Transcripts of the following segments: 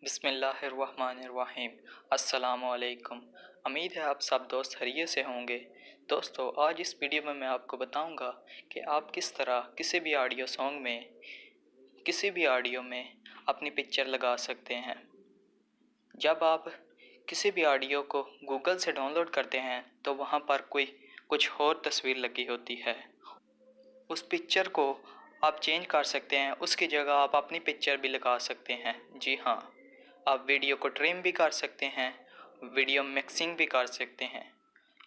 बिस्मिल्लाहिर्रहमानिर्रहीम। अस्सलामुअलैकुम। उम्मीद है आप सब दोस्त खैरियत से होंगे। दोस्तों, आज इस वीडियो में मैं आपको बताऊंगा कि आप किस तरह किसी भी ऑडियो में अपनी पिक्चर लगा सकते हैं। जब आप किसी भी ऑडियो को गूगल से डाउनलोड करते हैं तो वहां पर कुछ और तस्वीर लगी होती है। उस पिक्चर को आप चेंज कर सकते हैं, उसकी जगह आप अपनी पिक्चर भी लगा सकते हैं। जी हाँ, आप वीडियो को ट्रिम भी कर सकते हैं, वीडियो मिक्सिंग भी कर सकते हैं।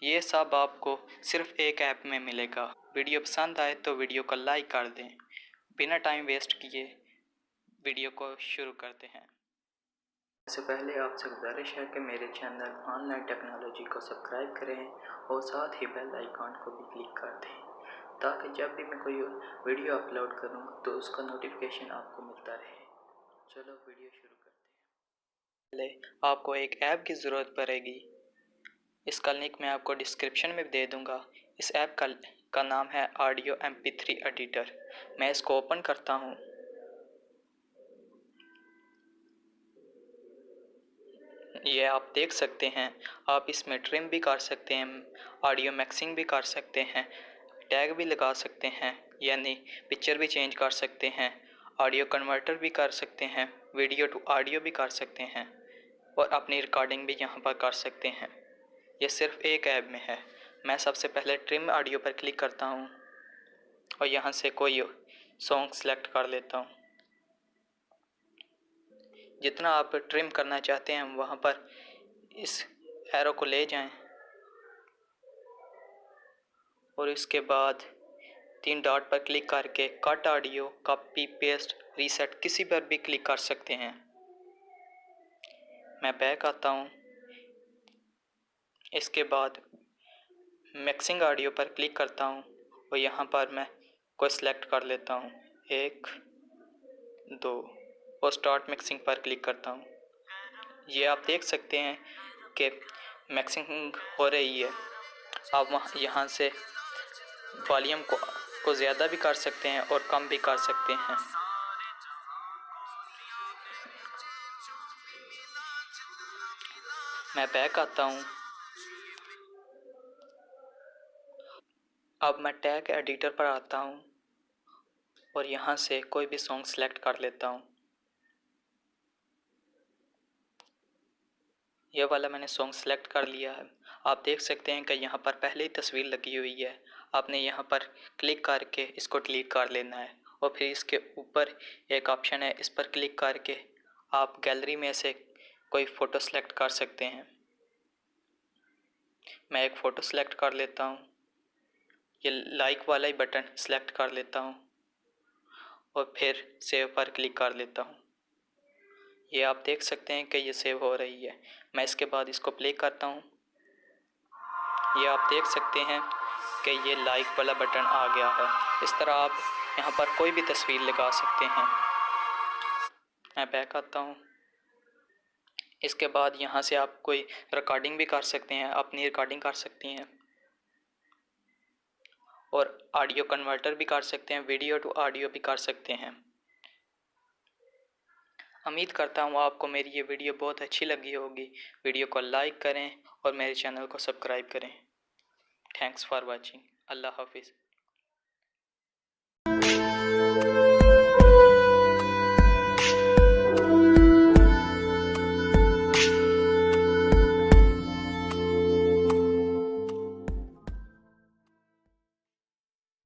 ये सब आपको सिर्फ एक ऐप में मिलेगा। वीडियो पसंद आए तो वीडियो को लाइक कर दें। बिना टाइम वेस्ट किए वीडियो को शुरू करते हैं। इससे पहले आपसे गुजारिश है कि मेरे चैनल ऑनलाइन टेक्नोलॉजी को सब्सक्राइब करें और साथ ही बेल आइकॉन को भी क्लिक कर दें, ताकि जब भी मैं कोई वीडियो अपलोड करूं तो उसका नोटिफिकेशन आपको मिलता रहे। चलो वीडियो शुरू करते हैं। पहले आपको एक ऐप की ज़रूरत पड़ेगी। इसका लिंक मैं आपको डिस्क्रिप्शन में दे दूंगा। इस ऐप का नाम है ऑडियो MP3 एडिटर। मैं इसको ओपन करता हूँ। ये आप देख सकते हैं। आप इसमें ट्रिम भी कर सकते हैं, ऑडियो मिक्सिंग भी कर सकते हैं, टैग भी लगा सकते हैं, यानी पिक्चर भी चेंज कर सकते हैं, ऑडियो कन्वर्टर भी कर सकते हैं, वीडियो टू ऑडियो भी कर सकते हैं और अपनी रिकॉर्डिंग भी यहाँ पर कर सकते हैं। ये सिर्फ एक ऐप में है। मैं सबसे पहले ट्रिम ऑडियो पर क्लिक करता हूँ और यहाँ से कोई सॉन्ग सेलेक्ट कर लेता हूँ। जितना आप ट्रिम करना चाहते हैं वहाँ पर इस एरो को ले जाएं और इसके बाद 3 डॉट पर क्लिक करके cut audio, copy, paste, reset किसी पर भी क्लिक कर सकते हैं। मैं बैक आता हूँ। इसके बाद मिक्सिंग ऑडियो पर क्लिक करता हूँ और यहाँ पर मैं कोई सिलेक्ट कर लेता हूँ, 1, 2 और स्टार्ट मिक्सिंग पर क्लिक करता हूँ। ये आप देख सकते हैं कि मिक्सिंग हो रही है। आप यहाँ से वॉल्यूम को ज़्यादा भी कर सकते हैं और कम भी कर सकते हैं। मैं बैक आता हूँ। अब मैं टैग एडिटर पर आता हूँ और यहाँ से कोई भी सॉन्ग सेलेक्ट कर लेता हूँ। ये वाला मैंने सॉन्ग सेलेक्ट कर लिया है। आप देख सकते हैं कि यहाँ पर पहले ही तस्वीर लगी हुई है। आपने यहाँ पर क्लिक करके इसको डिलीट कर लेना है और फिर इसके ऊपर एक ऑप्शन है, इस पर क्लिक करके आप गैलरी में से कोई फ़ोटो सेलेक्ट कर सकते हैं। मैं एक फ़ोटो सेलेक्ट कर लेता हूँ। ये लाइक वाला ही बटन सेलेक्ट कर लेता हूँ और फिर सेव पर क्लिक कर लेता हूँ। ये आप देख सकते हैं कि ये सेव हो रही है। मैं इसके बाद इसको प्ले करता हूँ। ये आप देख सकते हैं कि ये लाइक वाला बटन आ गया है। इस तरह आप यहाँ पर कोई भी तस्वीर लगा सकते हैं। मैं बैक आता हूँ। इसके बाद यहाँ से आप कोई रिकॉर्डिंग भी कर सकते हैं, अपनी रिकॉर्डिंग कर सकती हैं और ऑडियो कन्वर्टर भी कर सकते हैं, वीडियो टू ऑडियो भी कर सकते हैं। उम्मीद करता हूँ आपको मेरी ये वीडियो बहुत अच्छी लगी होगी। वीडियो को लाइक करें और मेरे चैनल को सब्सक्राइब करें। Thanks for watching. अल्लाह हाफिज़।